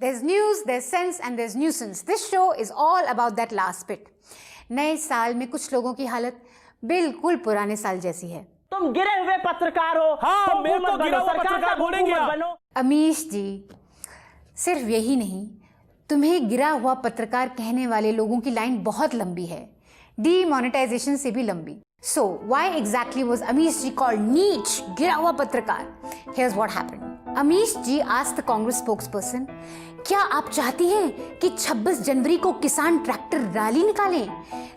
There's news, there's sense and there's nuisance. This show is all about that last bit. नए साल में कुछ लोगों की हालत बिल्कुल पुराने साल जैसी है। तुम गिरे हुए पत्रकार हो। हाँ, मेरे को गिरा हुआ पत्रकार बोलेंगे आप। अमीश जी, सिर्फ यही नहीं, तुम्हें गिरा हुआ पत्रकार कहने वाले लोगों की लाइन बहुत लंबी है, डीमोनेटाइजेशन से भी लंबी। So why exactly was Amish ji called Neech, गिरा हुआ पत्रकार? Here's what happened. Amish ji asked the Congress spokesperson, क्या आप चाहती हैं कि 26 जनवरी को किसान ट्रैक्टर रैली निकालें?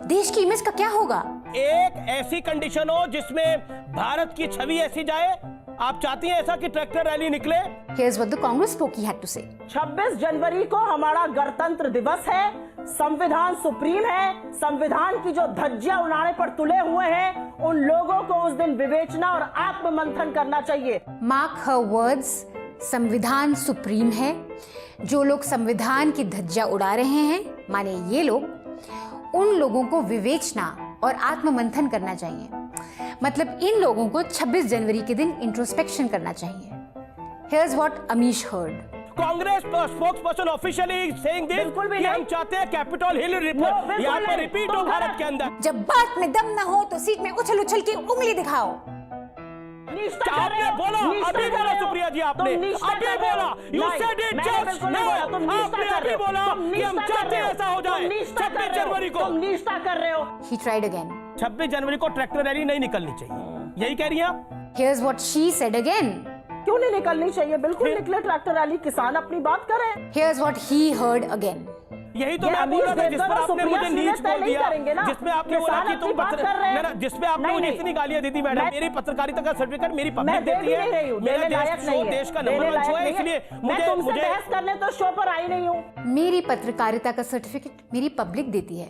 देश की इमेज का क्या होगा? एक ऐसी कंडीशन हो जिसमें भारत की छवि ऐसी जाए, आप चाहती हैं ऐसा कि ट्रैक्टर रैली निकले? Here's what the Congress spokesperson had to say. 26 जनवरी को हमारा गणतंत्र दिवस है, संविधान सुप्रीम है, संविधान की जो धज्जियां उड़ाने पर तुले हुए हैं, उन लोगों को उस दिन विवेचना और आत्ममंथन करना चाहिए। Mark her words, संविधान सुप्रीम है। जो लोग संविधान की धज्जियां उड़ा रहे हैं, माने ये लोग, उन लोगों को विवेचना और आत्ममंथन करना चाहिए। मतलब इन लोगों को 26 जनवरी के दिन इंट्रोस्पेक्शन करना चाहिए। Here's what Amish heard. Congress spokesperson officially saying this कि हम चाहते हैं कैपिटल हिल यहाँ पर रिपीट हो भारत के अंदर। जब बात में दम ना हो तो सीट में उछल उछल के उंगली दिखाओ। आपने बोला, अभी बोला सुप्रिया जी, आपने अभी बोला, you said it just now, आपने अभी बोला कि हम चाहते हैं ऐसा हो जाए 26 जनवरी को। तुम निष्ठा कर रहे हो। He tried again. 26 जनवरी को ट्रैक्टर रैली नहीं निकलनी चाहिए, यही कह रही हैं आप? Here's what she said again. क्यों नहीं निकलनी चाहिए? बिल्कुल निकले ट्रैक्टर रैली, किसान अपनी बात करें। Here's what he heard again. यही तो मैं बोल रहा था, जिस पर आपने मुझे नीच बोल दिया, जिसमें आपने बोला कि तुम जिसमें आपने मुझे इतनी गालियां दी थी मैडम। मेरी पत्रकारिता का सर्टिफिकेट मेरी पब्लिक देती है, मेरा देश का नंबर 1 शो है, इसलिए मुझे बहस करने तो शो पर आई नहीं हूँ। मेरी पत्रकारिता का सर्टिफिकेट मेरी पब्लिक देती है?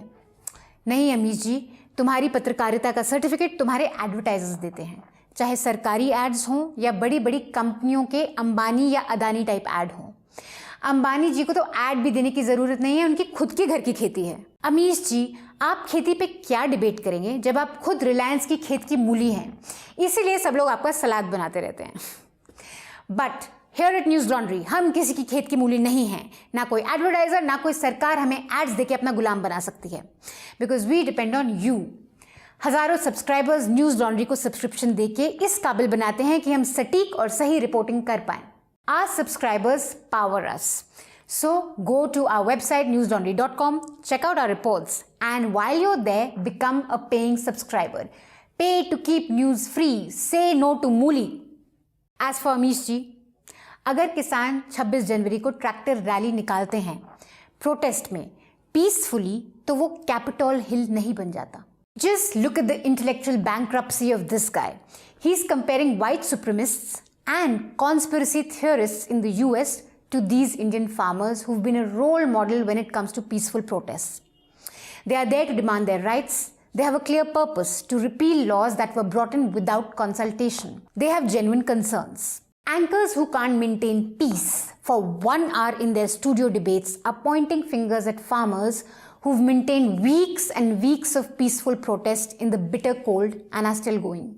नहीं अमीश जी, तुम्हारी पत्रकारिता का सर्टिफिकेट तुम्हारे एडवर्टाइजर्स देते हैं, चाहे सरकारी एड्स हों या बड़ी बड़ी कंपनियों के अंबानी या अदानी टाइप एड हों। अंबानी जी को तो ऐड भी देने की जरूरत नहीं है, उनकी खुद के घर की खेती है। अमीश जी, आप खेती पे क्या डिबेट करेंगे जब आप खुद रिलायंस की खेत की मूली हैं? इसीलिए सब लोग आपका सलाद बनाते रहते हैं। But here eight news laundry हम किसी की खेत की मूली नहीं हैं, ना कोई एडवर्टाइजर, ना कोई सरकार हमें एड्स देके अपना गुलाम बना सकती है, because we depend on you. हजारों सब्सक्राइबर्स न्यूज लॉन्ड्री को सब्सक्रिप्शन देके इस काबिल बनाते हैं कि हम सटीक और सही रिपोर्टिंग कर पाएं। Our subscribers power us. So go to our website newslaundry.com, check out our reports, and while you're there, become a paying subscriber. Pay to keep news free. Say no to मूली. As for Amish जी, अगर किसान 26 जनवरी को tractor rally निकालते हैं protest में peacefully, तो वो Capitol Hill नहीं बन जाता। Just look at the intellectual bankruptcy of this guy. He's comparing white supremacists and conspiracy theorists in the US to these Indian farmers who've been a role model when it comes to peaceful protests. They are there to demand their rights. They have a clear purpose to repeal laws that were brought in without consultation. They have genuine concerns. Anchors who can't maintain peace for 1 hour in their studio debates are pointing fingers at farmers who've maintained weeks and weeks of peaceful protest in the bitter cold and are still going.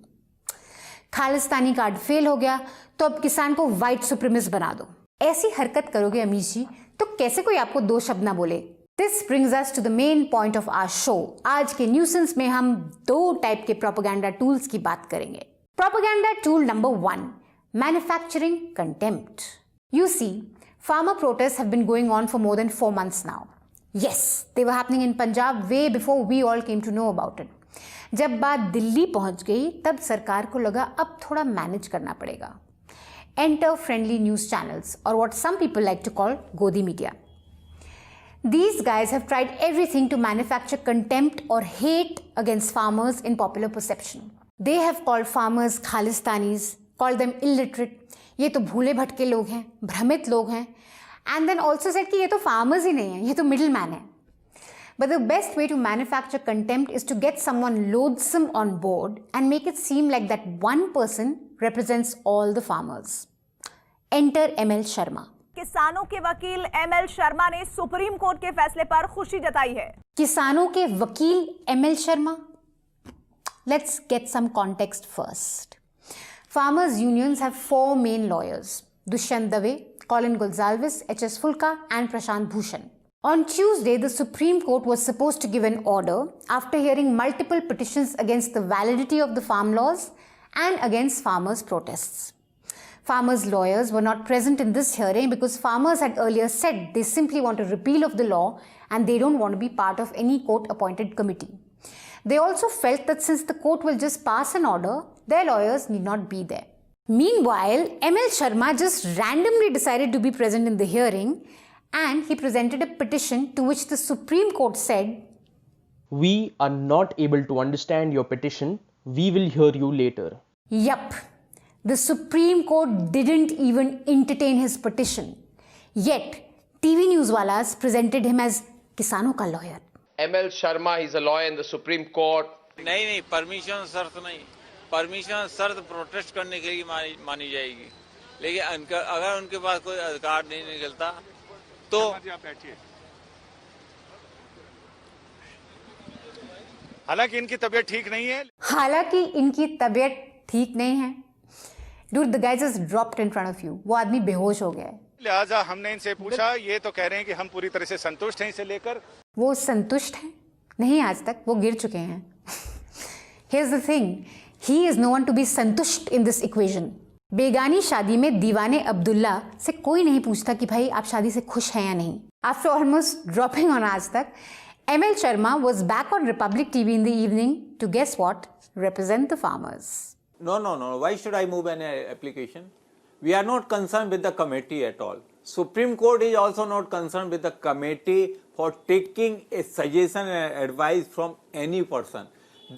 Khalistani card fail हो गया तो अब किसान को white supremacist बना दो। ऐसी हरकत करोगे अमीश जी तो कैसे कोई आपको दो शब्द ना बोले। This brings us to the main point of our show. आज के न्यूसेंस में हम 2 टाइप के प्रोपेगेंडा टूल्स की बात करेंगे। Propaganda tool number 1, manufacturing contempt. You see, farmer protests have been going on for more than 4 months now. Yes, they were happening in Punjab way before we all came to know about it. जब बात दिल्ली पहुंच गई तब सरकार को लगा अब थोड़ा मैनेज करना पड़ेगा। Enter friendly news channels or what some people like to call Godi media. These guys have tried everything to manufacture contempt or hate against farmers in popular perception. They have called farmers Khalistanis, called them illiterate. ये तो भूले भटके लोग हैं, भ्रमित लोग हैं, and then also said कि ये तो farmers ही नहीं है, ये तो middleman है। But the best way to manufacture contempt is to get someone loathsome on board and make it seem like that one person represents all the farmers. Enter ML Sharma. किसानों के वकील ML Sharma ने supreme court के फैसले पर खुशी जताई है। किसानों के वकील ML Sharma? Let's get some context first. Farmers' unions have 4 main lawyers: Dushyant Dave, Colin Gonsalves, H.S. Fulka, and Prashant Bhushan. On Tuesday, the Supreme Court was supposed to give an order after hearing multiple petitions against the validity of the farm laws and against farmers' protests. Farmers' lawyers were not present in this hearing because farmers had earlier said they simply want a repeal of the law and they don't want to be part of any court-appointed committee. They also felt that since the court will just pass an order, their lawyers need not be there. Meanwhile, ML Sharma just randomly decided to be present in the hearing, and he presented a petition to which the Supreme Court said, "We are not able to understand your petition. We will hear you later." Yup, the Supreme Court didn't even entertain his petition. Yet, TV Newswalas presented him as किसानों का lawyer. ML Sharma is a lawyer in the Supreme Court. नहीं, permission शर्त नहीं, permission शर्त protest करने के लिए मानी जाएगी, लेकिन अगर उनके पास कोई अधिकार नहीं निकलता तो हालांकि इनकी तबीयत ठीक नहीं है। हालांकि इनकी तबीयत ठीक नहीं है। Dude, the guy just dropped in front of you. वो आदमी बेहोश हो गया है। लिहाजा हमने इनसे पूछा, ये तो कह रहे हैं कि हम पूरी तरह से संतुष्ट हैं इसे लेकर। वो संतुष्ट हैं? नहीं, आज तक वो गिर चुके हैं। Here's the thing, he is no one to be संतुष्ट in this equation. बेगानी शादी में दीवाने अब्दुल्ला से कोई नहीं पूछता कि भाई आप शादी से खुश हैं या नहीं। After almost dropping on आज तक, ML Sharma was back on Republic TV in the evening to guess what? Represent the farmers. No. Why should I move an application? We are not concerned with the committee at all. Supreme Court is also not concerned with the committee for taking a suggestion and advice from any person.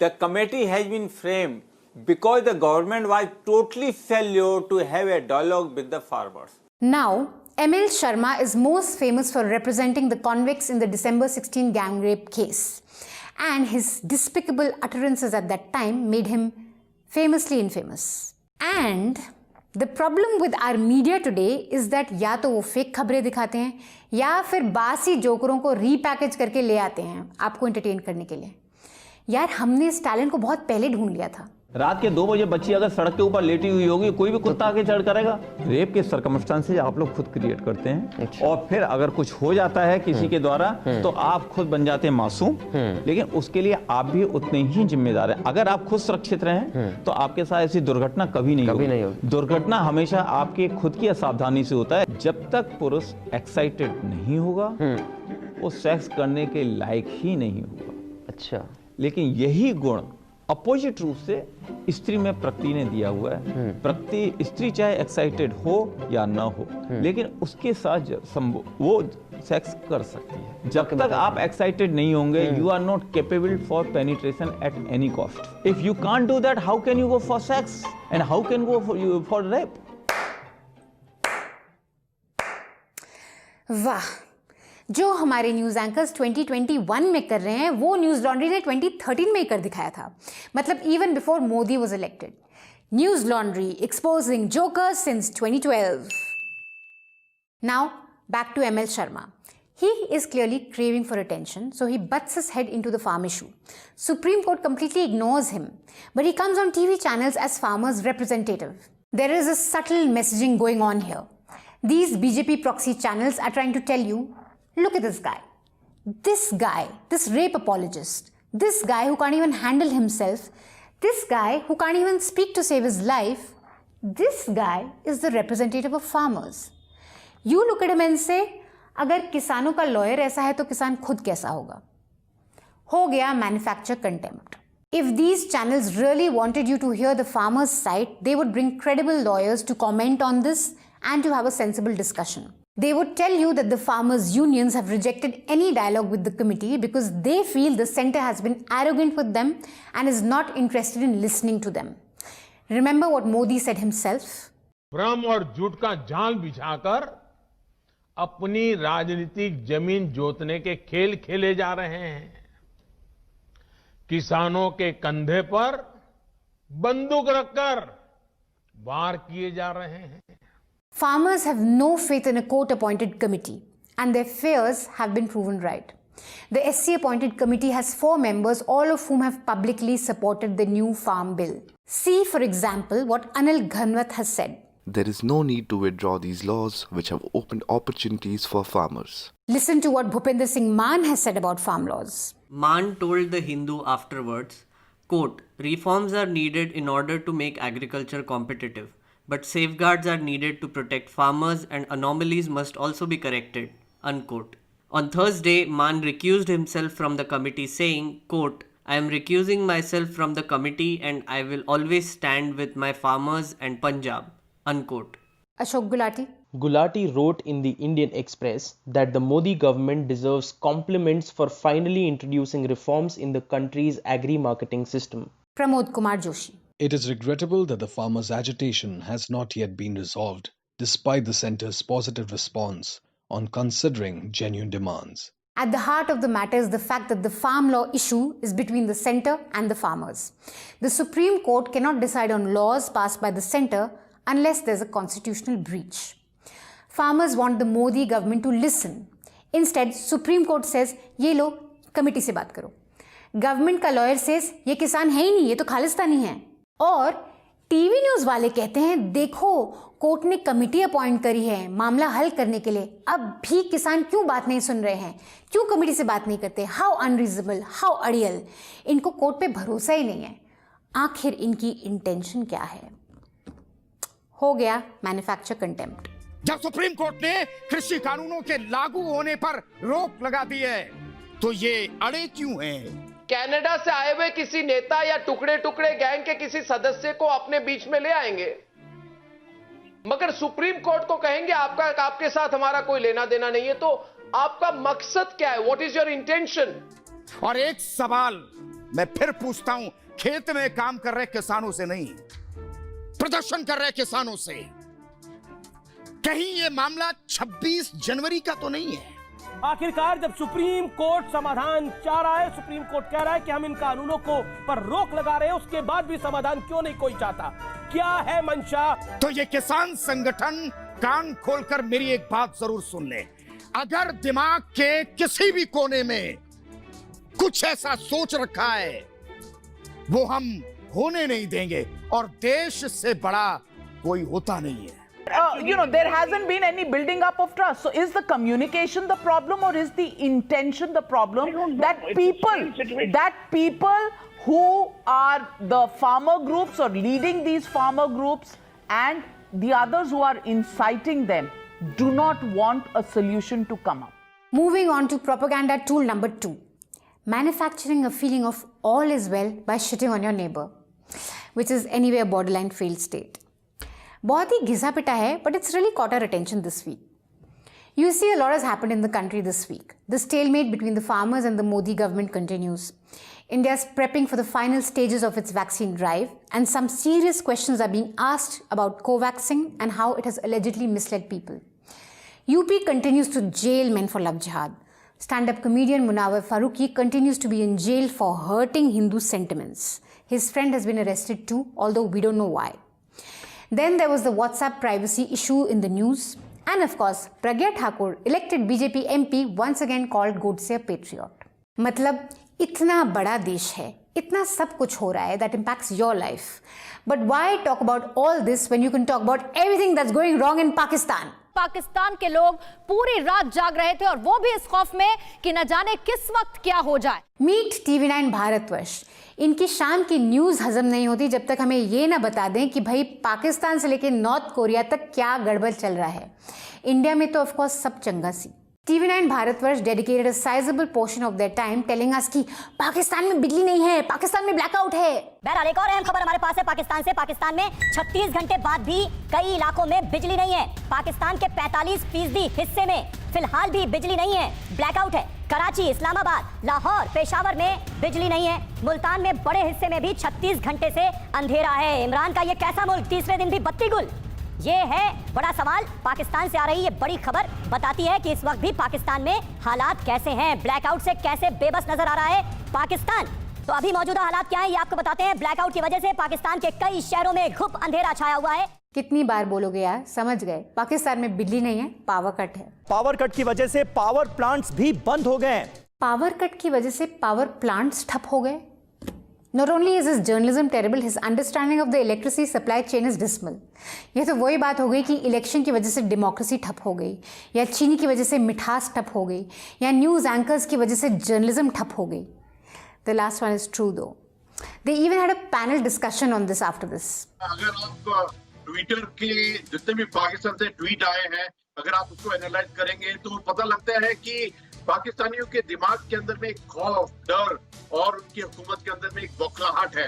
The committee has been framed because the government was totally failure to have a dialogue with the farmers. Now, ML Sharma is most famous for representing the convicts in the December 16 gang rape case. And his despicable utterances at that time made him famously infamous. And the problem with our media today is that या तो वो fake खबरें दिखाते हैं या फिर बासी जोकरों को रीपैकेज करके ले आते हैं आपको एंटरटेन करने के लिए। यार, हमने इस टैलेंट को बहुत पहले ढूंढ लिया था। रात के 2 बजे बच्ची अगर सड़क के ऊपर लेटी हुई होगी, कोई भी कुत्ता आके चढ़ करेगा। रेप के सर्कमस्टेंसेस आप लोग खुद क्रिएट करते हैं। अच्छा। और फिर अगर कुछ हो जाता है किसी के द्वारा तो आप खुद बन जाते हैं मासूम, लेकिन उसके लिए आप भी उतने ही जिम्मेदार हैं। अगर आप खुद सुरक्षित रहें तो आपके साथ ऐसी दुर्घटना कभी नहीं होगी। दुर्घटना हमेशा आपके खुद की असावधानी से होता है। जब तक पुरुष एक्साइटेड नहीं होगा वो सेक्स करने के लायक ही नहीं होगा। अच्छा, लेकिन यही गुण अपोजिट रूप से स्त्री में प्रकृति ने दिया हुआ है। प्रकृति, स्त्री चाहे एक्साइटेड हो या ना हो, लेकिन उसके साथ वो सेक्स कर सकती है। जब तक आप एक्साइटेड नहीं होंगे, you are not capable for penetration at any cost. If you can't do that, how can you go for sex and how can go for rape? वाह, जो हमारे न्यूज़ एंकर्स 2021 में कर रहे हैं वो न्यूज़ लॉन्ड्री ने 2013 में ही कर दिखाया था। मतलब even before Modi was elected. Newslaundry exposing jokers since 2012। Now back to ML Sharma. He is clearly craving for attention, so he butts his head into the farm issue. Supreme Court completely ignores him, but he comes on TV channels as farmers' representative. There is a subtle messaging going on here. These BJP proxy channels are trying to tell you, look at this guy, this rape apologist, this guy who can't even handle himself, this guy who can't even speak to save his life, this guy is the representative of farmers. You look at him and say, अगर किसानों का lawyer ऐसा है तो किसान खुद कैसा होगा? हो गया manufacture contempt. If these channels really wanted you to hear the farmers' side, they would bring credible lawyers to comment on this and to have a sensible discussion. They would tell you that the farmers' unions have rejected any dialogue with the committee because they feel the centre has been arrogant with them and is not interested in listening to them. Remember what Modi said himself? भ्रम और झूठ का जाल बिछाकर अपनी राजनीतिक जमीन जोतने के खेल खेले जा रहे हैं। किसानों के कंधे पर बंदूक रखकर वार किए जा रहे हैं। Farmers have no faith in a court-appointed committee, and their fears have been proven right. The SC appointed committee has 4 members, all of whom have publicly supported the new farm bill. See, for example, what Anil Ghanwat has said. There is no need to withdraw these laws which have opened opportunities for farmers. Listen to what Bhupender Singh Maan has said about farm laws. Maan told the Hindu afterwards, quote, reforms are needed in order to make agriculture competitive, but safeguards are needed to protect farmers and anomalies must also be corrected, unquote. On Thursday, Maan recused himself from the committee saying, quote, I am recusing myself from the committee and I will always stand with my farmers and Punjab, unquote. Ashok Gulati. Gulati wrote in the Indian Express that the Modi government deserves compliments for finally introducing reforms in the country's agri-marketing system. Pramod Kumar Joshi. It is regrettable that the farmers' agitation has not yet been resolved, despite the centre's positive response on considering genuine demands. At the heart of the matter is the fact that the farm law issue is between the centre and the farmers. The Supreme Court cannot decide on laws passed by the centre unless there's a constitutional breach. Farmers want the Modi government to listen. Instead, Supreme Court says, ये लो, committee से बात करो. Government का lawyer says, ये किसान है ही नहीं, ये तो खालिस्तानी है. और टीवी न्यूज़ वाले कहते हैं, देखो, कोर्ट ने कमेटी अपॉइंट करी है मामला हल करने के लिए. अब भी किसान क्यों बात नहीं सुन रहे हैं? क्यों कमेटी से बात नहीं करते? हाउ अनरीजनेबल, हाउ अड़ियल. इनको कोर्ट पे भरोसा ही नहीं है. आखिर इनकी इंटेंशन क्या है? हो गया मैन्युफैक्चर कंटेम्प्ट. जब सुप्रीम कोर्ट ने कृषि कानूनों के लागू होने पर रोक लगा दी है, तो ये अड़े क्यों हैं? कनाडा से आए हुए किसी नेता या टुकड़े टुकड़े गैंग के किसी सदस्य को अपने बीच में ले आएंगे, मगर सुप्रीम कोर्ट को कहेंगे आपके साथ हमारा कोई लेना देना नहीं है. तो आपका मकसद क्या है? What is your intention? और एक सवाल मैं फिर पूछता हूं, खेत में काम कर रहे किसानों से नहीं, प्रदर्शन कर रहे किसानों से. कहीं ये मामला 26 जनवरी का तो नहीं है? आखिरकार जब सुप्रीम कोर्ट समाधान चाह रहा है, सुप्रीम कोर्ट कह रहा है कि हम इन कानूनों को पर रोक लगा रहे हैं, उसके बाद भी समाधान क्यों नहीं कोई चाहता? क्या है मंशा? तो ये किसान संगठन कान खोलकर मेरी एक बात जरूर सुन ले. अगर दिमाग के किसी भी कोने में कुछ ऐसा सोच रखा है, वो हम होने नहीं देंगे, और देश से बड़ा कोई होता नहीं है. There hasn't been any building up of trust. So is the communication the problem, or is the intention the problem? That people who are the farmer groups or leading these farmer groups and the others who are inciting them do not want a solution to come up. Moving on to propaganda tool number 2. Manufacturing a feeling of all is well by shitting on your neighbor, which is anyway a borderline failed state. बहुत ही घिसा पिटा है, but it's really caught our attention this week. You see, a lot has happened in the country this week. The stalemate between the farmers and the Modi government continues. India is prepping for the final stages of its vaccine drive, and some serious questions are being asked about co-vaxing and how it has allegedly misled people. UP continues to jail men for love jihad. Stand-up comedian Munawar Farooqi continues to be in jail for hurting Hindu sentiments. His friend has been arrested too, although we don't know why. Then there was the WhatsApp privacy issue in the news. And of course, Pragya Thakur, elected BJP MP, once again called Godse a patriot. मतलब इतना बड़ा देश है, इतना सब कुछ हो रहा है that impacts your life. But why talk about all this when you can talk about everything that's going wrong in Pakistan? Pakistan के लोग पूरी रात जाग रहे थे, और वो भी इस खौफ में कि न जाने किस वक्त क्या हो जाए. Meet TV9 Bharatvarsh. इनकी शाम की न्यूज़ हजम नहीं होती जब तक हमें ये ना बता दें कि भाई पाकिस्तान से लेकर नॉर्थ कोरिया तक क्या गड़बड़ चल रहा है. इंडिया में तो ऑफ कोर्स सब चंगा सी. TV9 Bharatvarsh dedicated a sizeable portion of their time telling us कि पाकिस्तान में बिजली नहीं है, पाकिस्तान में ब्लैकआउट है. बहरहाल एक और अहम खबर हमारे पास है पाकिस्तान से. पाकिस्तान में 36 घंटे बाद भी कई इलाकों में बिजली नहीं है. पाकिस्तान के 45% हिस्से में फिलहाल भी बिजली नहीं है, ब्लैकआउट है. कराची, इस्लामाबाद, लाहौर, पेशावर में बिजली नहीं है. मुल्तान में बड़े हिस्से में भी 36 घंटे से अंधेरा है. इमरान का ये कैसा मुल्क, तीसरे दिन भी बत्ती गुल? ये है बड़ा सवाल. पाकिस्तान से आ रही ये बड़ी खबर बताती है कि इस वक्त भी पाकिस्तान में हालात कैसे हैं, ब्लैकआउट से कैसे बेबस नजर आ रहा है पाकिस्तान. तो अभी मौजूदा हालात क्या है ये आपको बताते हैं. ब्लैकआउट की वजह से पाकिस्तान के कई शहरों में घुप अंधेरा छाया हुआ है. कितनी बार बोलोगे यार, समझ गए. पाकिस्तान में बिजली नहीं है, पावर कट है. पावर कट की वजह से पावर प्लांट्स भी बंद हो गए. पावर कट की वजह से पावर प्लांट्स ठप हो गए. Not only is his journalism terrible, his understanding of the electricity supply chain is dismal. ये तो वही बात हो गई कि इलेक्शन की वजह से डेमोक्रेसी ठप हो गई, या चीनी की वजह से मिठास ठप हो गई, या न्यूज़ एंकर्स की वजह से जर्नलिज्म ठप हो गई. The last one is true though. They even had a panel discussion on this after this. अगर आप ट्विटर के जितने भी पाकिस्तान से ट्वीट आए हैं, अगर आप उसको एनालाइज करेंगे तो पता लगता है कि पाकिस्तानियों के दिमाग के अंदर में एक खौफ, डर और उनकी हुकूमत के अंदर में एक बौखलाहट है.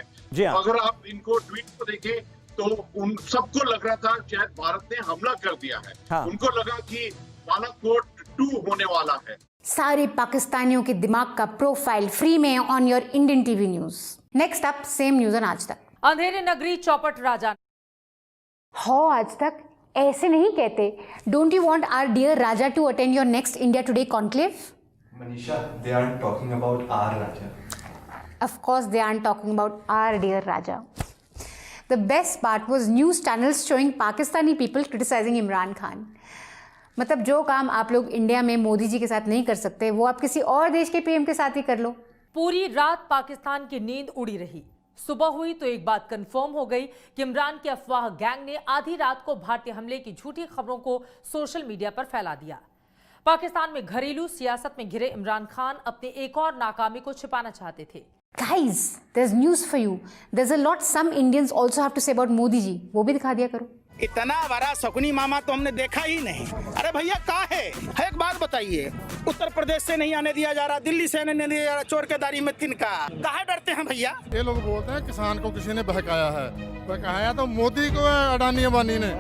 अगर आप इनको ट्वीट को देखें तो उन सबको लग रहा था शायद भारत ने हमला कर दिया है. उनको लगा कि बालाकोट 2 होने वाला है. सारे पाकिस्तानियों के दिमाग का प्रोफाइल फ्री में on your Indian TV news. Next up, same news on आज तक. अंधेरे नगरी चौपट राजा. हो आज तक ऐसे नहीं कहते. Don't you want our dear Raja to attend your next India Today conclave? Manisha, they aren't talking about our Raja. Of course they aren't talking about our dear Raja. The best part was news channels showing Pakistani people criticizing Imran Khan. मतलब जो काम आप लोग India में मोदी जी के साथ नहीं कर सकते, वो आप किसी और देश के पीएम के साथ ही कर लो. पूरी रात पाकिस्तान की नींद उड़ी रही. सुबह हुई तो एक बात कंफर्म हो गई कि इमरान के अफवाह गैंग ने आधी रात को भारतीय हमले की झूठी खबरों को सोशल मीडिया पर फैला दिया. पाकिस्तान में घरेलू सियासत में घिरे इमरान खान अपने एक और नाकामी को छिपाना चाहते थे. Guys, there's news for you. There's a lot some Indians also have to say about Modi ji. वो भी दिखा दिया करो. इतना बड़ा शकुनी मामा तो हमने देखा ही नहीं. अरे भैया कहाँ है? एक बात बताइए, उत्तर प्रदेश से नहीं आने दिया जा रहा, दिल्ली से नहीं दिया जा रहा, चोर के दारी में तिनका. कहाँ डरते हैं भैया? ये लोग बोलते हैं किसान को किसी ने बहकाया है. बहकाया तो मोदी को है, अडानी अंबानी ने.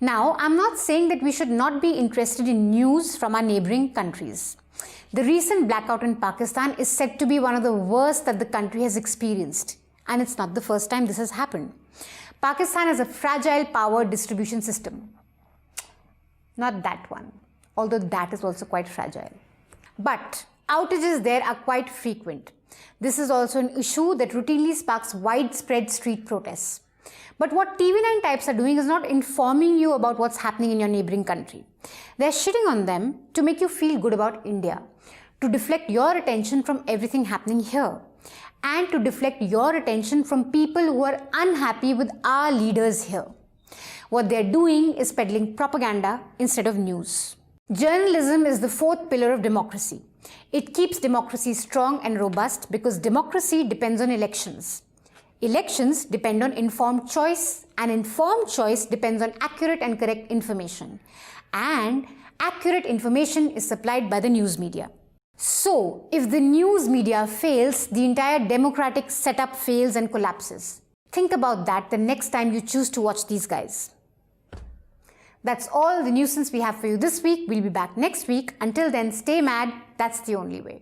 Now, I'm not saying that we should not be interested in news from our neighboring countries. The recent blackout in Pakistan is said to be one of the worst that the country has experienced. And it's not the first time this has happened. Pakistan has a fragile power distribution system. Not that one, although that is also quite fragile. But outages there are quite frequent. This is also an issue that routinely sparks widespread street protests. But what TV9 types are doing is not informing you about what's happening in your neighboring country. They're shitting on them to make you feel good about India, to deflect your attention from everything happening here, and to deflect your attention from people who are unhappy with our leaders here. What they're doing is peddling propaganda instead of news. Journalism is the fourth pillar of democracy. It keeps democracy strong and robust because democracy depends on elections. Elections depend on informed choice, and informed choice depends on accurate and correct information. And accurate information is supplied by the news media. So, if the news media fails, the entire democratic setup fails and collapses. Think about that the next time you choose to watch these guys. That's all the nuisance we have for you this week. We'll be back next week. Until then, stay mad. That's the only way.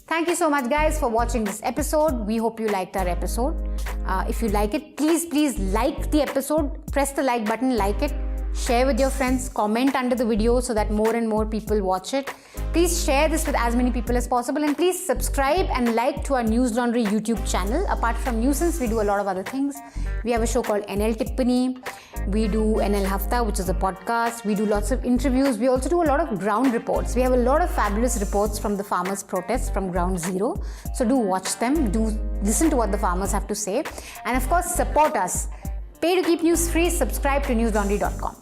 Thank you so much, guys, for watching this episode. We hope you liked our episode. If you like it, please like the episode. Press the like button, like it. Share with your friends. Comment under the video so that more and more people watch it. Please share this with as many people as possible. And please subscribe and like to our News Laundry YouTube channel. Apart from Nuisance, we do a lot of other things. We have a show called NL Tippani. We do NL Hafta, which is a podcast. We do lots of interviews. We also do a lot of ground reports. We have a lot of fabulous reports from the farmers' protests from ground zero. So do watch them. Do listen to what the farmers have to say. And of course, support us. Pay to keep news free. Subscribe to newslaundry.com.